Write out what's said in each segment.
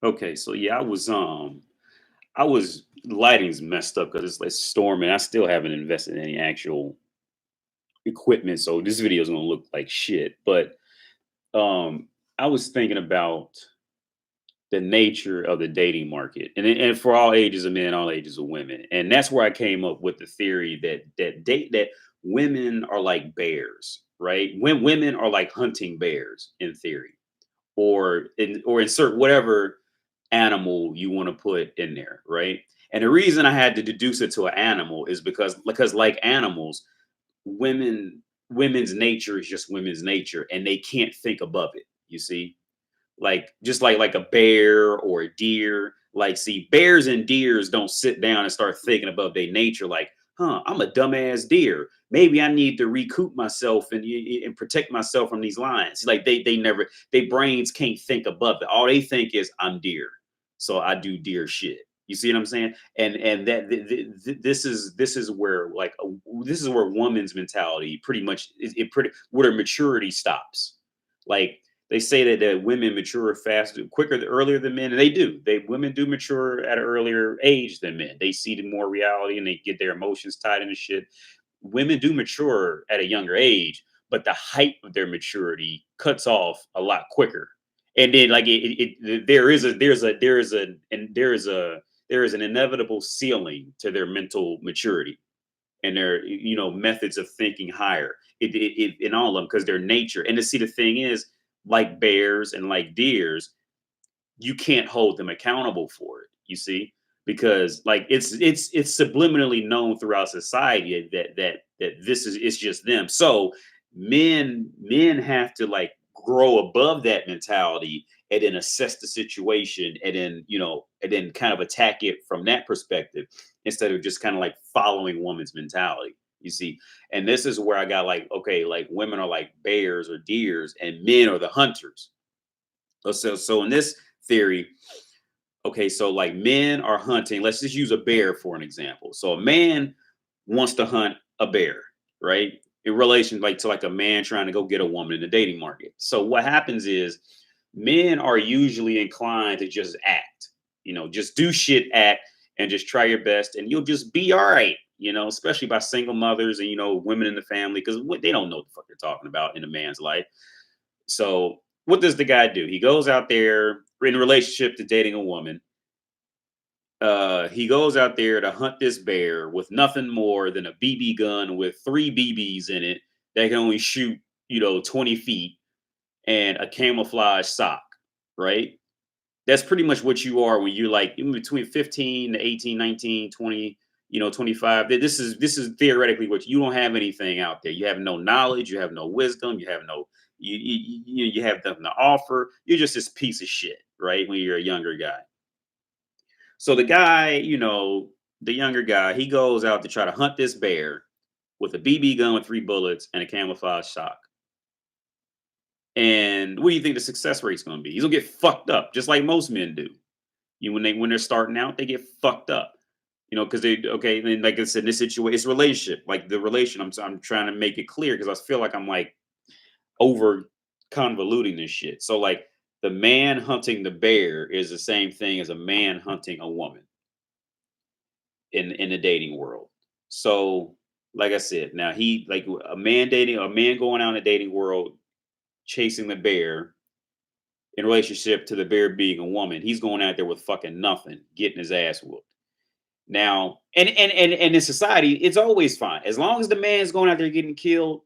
Okay, so yeah, I was lighting's messed up because it's storming. I still haven't invested in any actual equipment, so this video is gonna look like shit. But um, I was thinking about the nature of the dating market, and for all ages of men, all ages of women, and that's where I came up with the theory that women are like bears, right? When women are like hunting bears in theory, or insert whatever animal you want to put in there, right? And the reason I had to deduce it to an animal is because like animals, women's nature is just women's nature, and they can't think above it. You see, like just like a bear or a deer. Like, see, bears and deers don't sit down and start thinking above their nature. Like, I'm a dumbass deer. Maybe I need to recoup myself and protect myself from these lions. Like they never, their brains can't think above it. All they think is I'm deer, so I do deer shit. You see what I'm saying? And that this is where this is where woman's mentality pretty much it pretty where their maturity stops. Like they say that women mature faster, quicker, earlier than men, and they do. Women do mature at an earlier age than men. They see the more reality and they get their emotions tied into shit. Women do mature at a younger age, but the height of their maturity cuts off a lot quicker. And then, like there is a there is an inevitable ceiling to their mental maturity and their methods of thinking higher in all of them because their nature. And to see, the thing is, like bears and like deers, you can't hold them accountable for it, you see, because like it's subliminally known throughout society that this is it's just them. So men have to like grow above that mentality and then assess the situation and then and then kind of attack it from that perspective instead of just kind of like following woman's mentality, you see. And this is where I got like, okay, like women are like bears or deers and men are the hunters. So in this theory, okay, so like men are hunting. Let's just use a bear for an example. So a man wants to hunt a bear, right? In relation like to like a man trying to go get a woman in the dating market. So what happens is men are usually inclined to just act, just do shit, act, and just try your best, and you'll just be all right. Especially by single mothers and women in the family, because they don't know what the fuck they're talking about in a man's life. So what does the guy do? He goes out there in a relationship to dating a woman. He goes out there to hunt this bear with nothing more than a BB gun with three BBs in it that can only shoot, 20 feet, and a camouflage sock, right? That's pretty much what you are when you're like in between 15 to 18, 19, 20, 25. This is theoretically what you don't have anything out there. You have no knowledge, you have no wisdom, you have no you have nothing to offer. You're just this piece of shit, right? When you're a younger guy. So the guy, the younger guy, he goes out to try to hunt this bear with a BB gun with three bullets and a camouflage sock. And what do you think the success rate's going to be? He's gonna get fucked up, just like most men do. When they're starting out, they get fucked up. Because they okay. And like I said, in this situation, it's relationship. Like the relation, I'm trying to make it clear because I feel like I'm like over convoluting this shit. So like the man hunting the bear is the same thing as a man hunting a woman in the dating world. So like I said, now he like a man going out in the dating world chasing the bear in relationship to the bear being a woman. He's going out there with fucking nothing, getting his ass whooped. Now, and in society, it's always fine. As long as the man's going out there getting killed,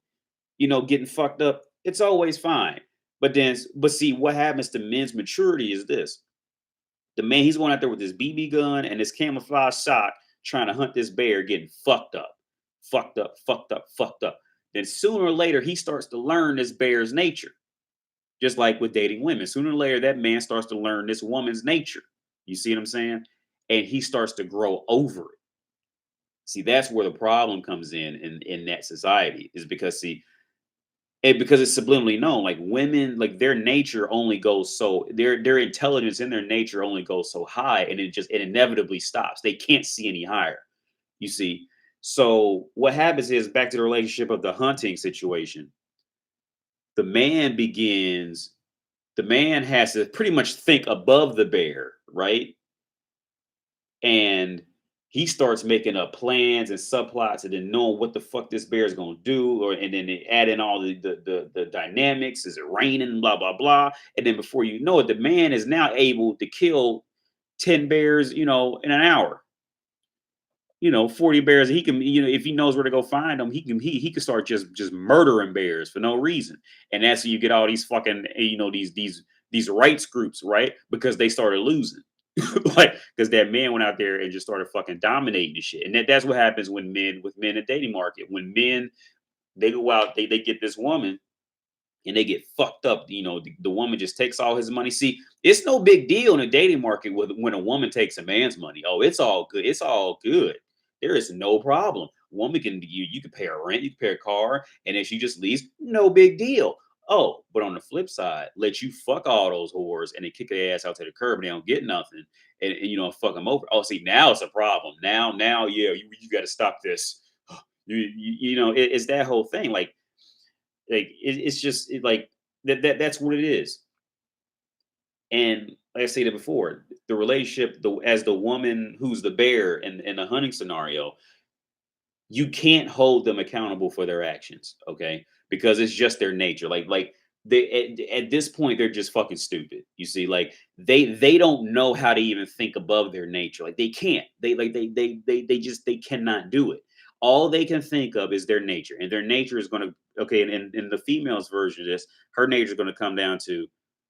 getting fucked up, it's always fine. But see, what happens to men's maturity is this. The man, he's going out there with his BB gun and his camouflage sock, trying to hunt this bear, getting fucked up, fucked up, fucked up, fucked up. Then sooner or later, he starts to learn this bear's nature. Just like with dating women, sooner or later, that man starts to learn this woman's nature. You see what I'm saying? And he starts to grow over it. See, that's where the problem comes in that society, is because see, because it's subliminally known, like women, like their nature only goes so their intelligence in their nature only goes so high, and it inevitably stops. They can't see any higher. You see, so what happens is, back to the relationship of the hunting situation. The man begins. The man has to pretty much think above the bear, right? And he starts making up plans and subplots and then knowing what the fuck this bear is gonna do, or and then they add in all the dynamics. Is it raining? Blah blah blah. And then before you know it, the man is now able to kill 10 bears, in an hour. 40 bears. He can, if he knows where to go find them, he can start just murdering bears for no reason. And that's when you get all these fucking, these rights groups, right? Because they started losing. Like, because that man went out there and just started fucking dominating the shit. And that's what happens when men in dating market. When men, they go out, they get this woman and they get fucked up. The woman just takes all his money. See, it's no big deal in the dating market when a woman takes a man's money. Oh, it's all good. It's all good. There is no problem. Woman can, you can pay her rent, you can pay her car, and if she just leaves, no big deal. Oh, but on the flip side, let you fuck all those whores and they kick their ass out to the curb and they don't get nothing, and fuck them over. Oh, see, now it's a problem. Now, yeah, you got to stop this. It's that whole thing. It's just like that's what it is. And like I stated before, the relationship, as the woman who's the bear in the hunting scenario, you can't hold them accountable for their actions, okay? Because it's just their nature. Like they at this point they're just fucking stupid. You see, like they don't know how to even think above their nature. Like they can't. They cannot do it. All they can think of is their nature, and their nature is going to, okay. And in the female's version of this, her nature is going to come down to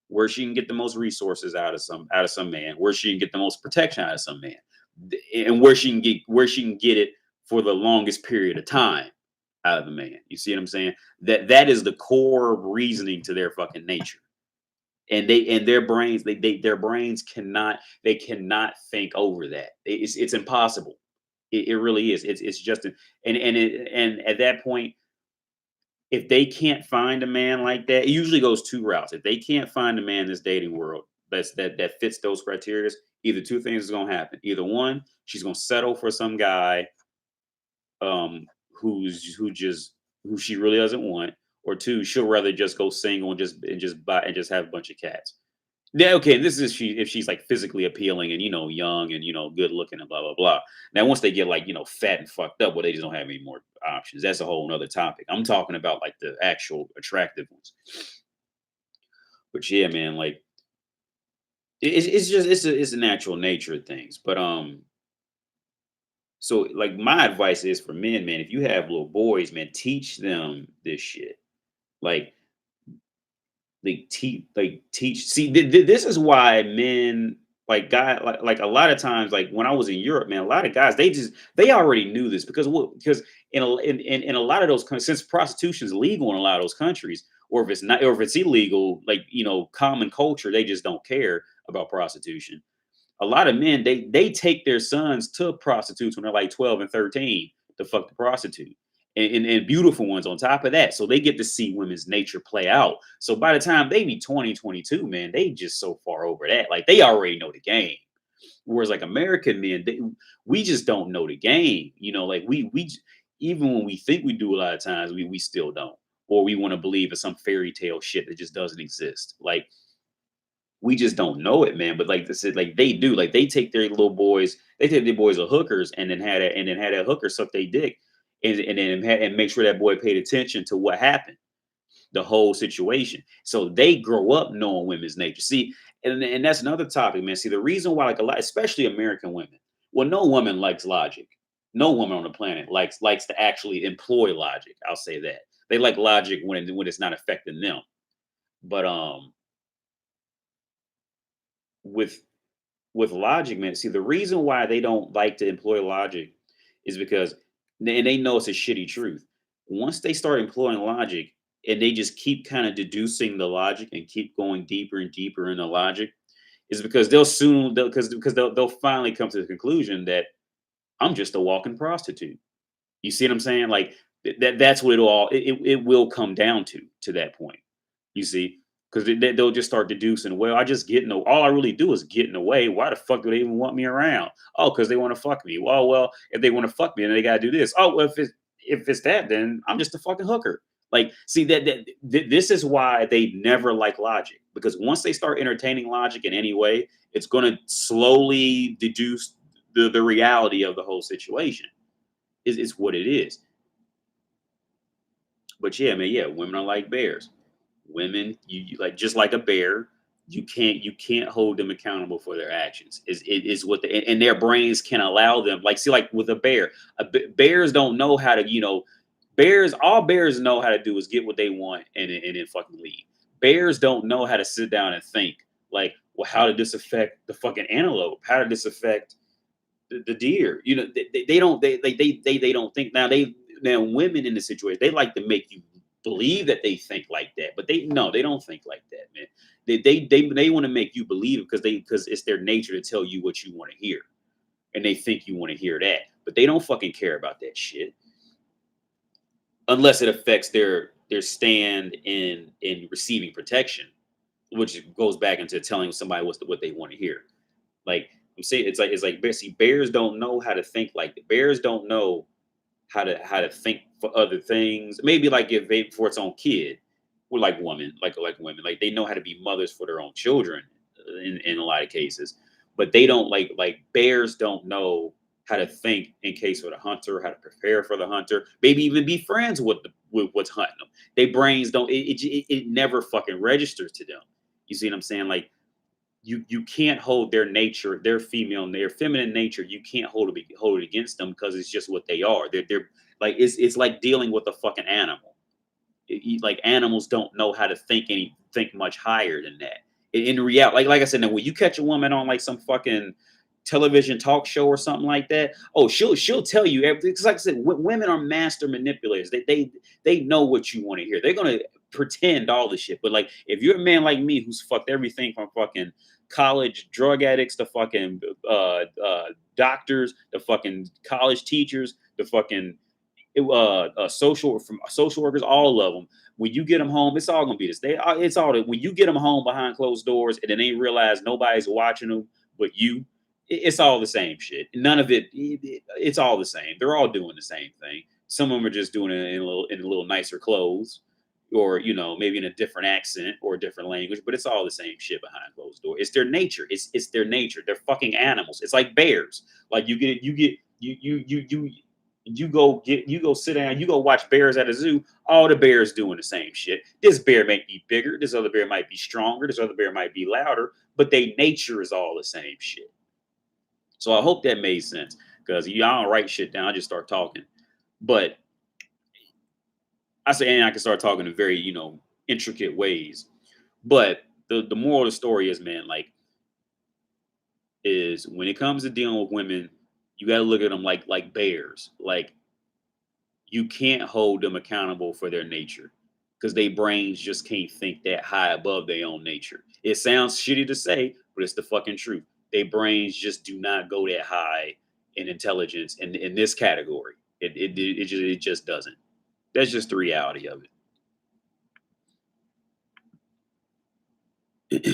where she can get the most resources out of some man, where she can get the most protection out of some man, and where she can get it for the longest period of time out of the man. You see what I'm saying? That is the core reasoning to their fucking nature. And their brains, their brains cannot think over that. It's impossible. It really is. It's just and at that point, if they can't find a man like that, it usually goes two routes. If they can't find a man in this dating world that fits those criteria, either two things is gonna happen. Either one, she's gonna settle for some guy um who she really doesn't want, or two, she'll rather just go single and just have a bunch of cats. Yeah, okay. This is if she's like physically appealing and young and good looking and blah blah blah. Now, once they get like fat and fucked up, well, they just don't have any more options. That's a whole nother topic. I'm talking about like the actual attractive ones. But yeah, man, like it's just it's a natural nature of things. But so like my advice is for men, man, if you have little boys, man, teach them this shit. Like teach. See, this is why men, like guy, like a lot of times, like when I was in Europe, man, a lot of guys, they already knew this because what? Because in a lot of those since prostitution is legal in a lot of those countries, or if it's not, or if it's illegal, like common culture, they just don't care about prostitution. A lot of men, they take their sons to prostitutes when they're like 12 and 13 to fuck the prostitute. And beautiful ones on top of that. So they get to see women's nature play out. So by the time they be 20, 22, man, they just so far over that. Like they already know the game. Whereas like American men, we just don't know the game. Like even when we think we do a lot of times, we still don't. Or we want to believe in some fairy tale shit that just doesn't exist. Like we just don't know it, man. But like I said, like they do, like they take their little boys, they take their boys to hookers and then had a hooker suck their dick, and then and make sure that boy paid attention to what happened, the whole situation. So they grow up knowing women's nature. See, and that's another topic, man. See, the reason why like a lot, especially American women, well, no woman likes logic. No woman on the planet likes to actually employ logic. I'll say that. They like logic when it's not affecting them. But with with logic, man. See, the reason why they don't like to employ logic is because, and they know it's a shitty truth. Once they start employing logic and they just keep kind of deducing the logic and keep going deeper and deeper into logic, is because they'll finally come to the conclusion that I'm just a walking prostitute. You see what I'm saying? Like that's what it will come down to that point. You see, because they'll just start deducing. Well, I just get in the. All I really do is get in the way. Why the fuck do they even want me around? Oh, because they want to fuck me. Well, if they want to fuck me, then they gotta do this. Oh, well, if it's that, then I'm just a fucking hooker. Like, see this is why they never like logic, because once they start entertaining logic in any way, it's going to slowly deduce the reality of the whole situation. Is what it is. But yeah, man, yeah, women are like bears. Women, you like just like a bear, you can't hold them accountable for their actions. Is what and their brains can allow them. Like, see, like with a bear, bears don't know how to, bears. All bears know how to do is get what they want and then fucking leave. Bears don't know how to sit down and think. Like, well, how did this affect the fucking antelope? How did this affect the deer? They don't they don't think. Now women in the situation, they like to make you believe that they think like that, but they don't think like that, man. They want to make you believe it because it's their nature to tell you what you want to hear, and they think you want to hear that, but they don't fucking care about that shit unless it affects their stand in receiving protection, which goes back into telling somebody what they want to hear. Like I'm saying, it's like see, bears don't know how to think like the bears don't know how to think for other things. Maybe like if they for its own kid, or like women, like women, like they know how to be mothers for their own children in a lot of cases, but they don't like bears don't know how to think in case for the hunter, how to prepare for the hunter, maybe even be friends with what's hunting them. Their brains don't. It never fucking registers to them. You see what I'm saying? Like you can't hold their nature, their feminine nature. You can't hold it against them because it's just what they are. They're like it's like dealing with a fucking animal. Like animals don't know how to think much higher than that. In reality, like I said, now when you catch a woman on like some fucking television talk show or something like that, oh, she'll tell you everything. Because like I said, women are master manipulators. They know what you want to hear. They're gonna pretend all the shit. But like if you're a man like me who's fucked everything from fucking college drug addicts to fucking doctors, to fucking college teachers, to fucking social workers, all of them. When you get them home, it's all gonna be this. It's all that when you get them home behind closed doors, and then they realize nobody's watching them but you. It's all the same shit. None of it's all the same. They're all doing the same thing. Some of them are just doing it in a little nicer clothes, or maybe in a different accent or a different language. But it's all the same shit behind closed doors. It's their nature. It's their nature. They're fucking animals. It's like bears. Like you go sit down, you go watch bears at a zoo, all the bears doing the same shit. This bear might be bigger, this other bear might be stronger, this other bear might be louder, but they nature is all the same shit. So I hope that made sense, because y'all don't write shit down, I just start talking. But I say, and I can start talking in very intricate ways. But the moral of the story is, man, like, is when it comes to dealing with women, you got to look at them like bears. Like, you can't hold them accountable for their nature, because their brains just can't think that high above their own nature. It sounds shitty to say, but it's the fucking truth. Their brains just do not go that high in intelligence in this category. It just doesn't. That's just the reality of it.